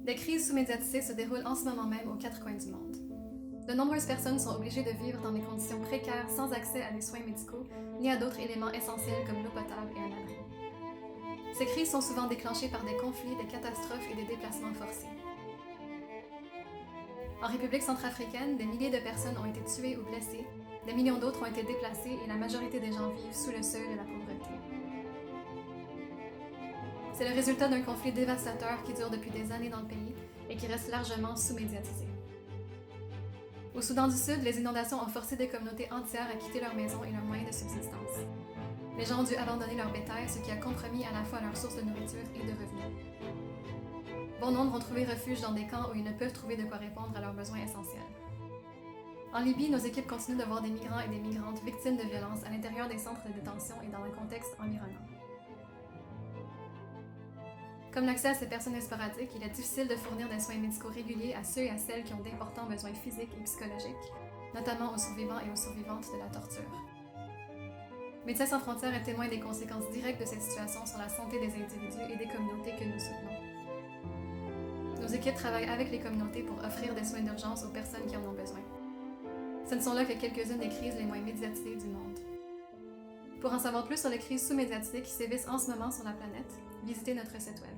Des crises sous-médiatisées se déroulent en ce moment même aux quatre coins du monde. De nombreuses personnes sont obligées de vivre dans des conditions précaires sans accès à des soins médicaux ni à d'autres éléments essentiels comme l'eau potable et un abri. Ces crises sont souvent déclenchées par des conflits, des catastrophes et des déplacements forcés. En République centrafricaine, des milliers de personnes ont été tuées ou blessées, des millions d'autres ont été déplacées et la majorité des gens vivent sous le seuil de la pauvreté. C'est le résultat d'un conflit dévastateur qui dure depuis des années dans le pays et qui reste largement sous-médiatisé. Au Soudan du Sud, les inondations ont forcé des communautés entières à quitter leurs maisons et leurs moyens de subsistance. Les gens ont dû abandonner leur bétail, ce qui a compromis à la fois leur source de nourriture et de revenus. Bon nombre ont trouvé refuge dans des camps où ils ne peuvent trouver de quoi répondre à leurs besoins essentiels. En Libye, nos équipes continuent de voir des migrants et des migrantes victimes de violences à l'intérieur des centres de détention et dans le contexte environnant. Comme l'accès à ces personnes sporadiques, il est difficile de fournir des soins médicaux réguliers à ceux et à celles qui ont d'importants besoins physiques et psychologiques, notamment aux survivants et aux survivantes de la torture. Médecins sans frontières est témoin des conséquences directes de cette situation sur la santé des individus et des communautés que nous soutenons. Nos équipes travaillent avec les communautés pour offrir des soins d'urgence aux personnes qui en ont besoin. Ce ne sont là que quelques-unes des crises les moins médiatisées du monde. Pour en savoir plus sur les crises sous-médiatisées qui sévissent en ce moment sur la planète, visitez notre site web.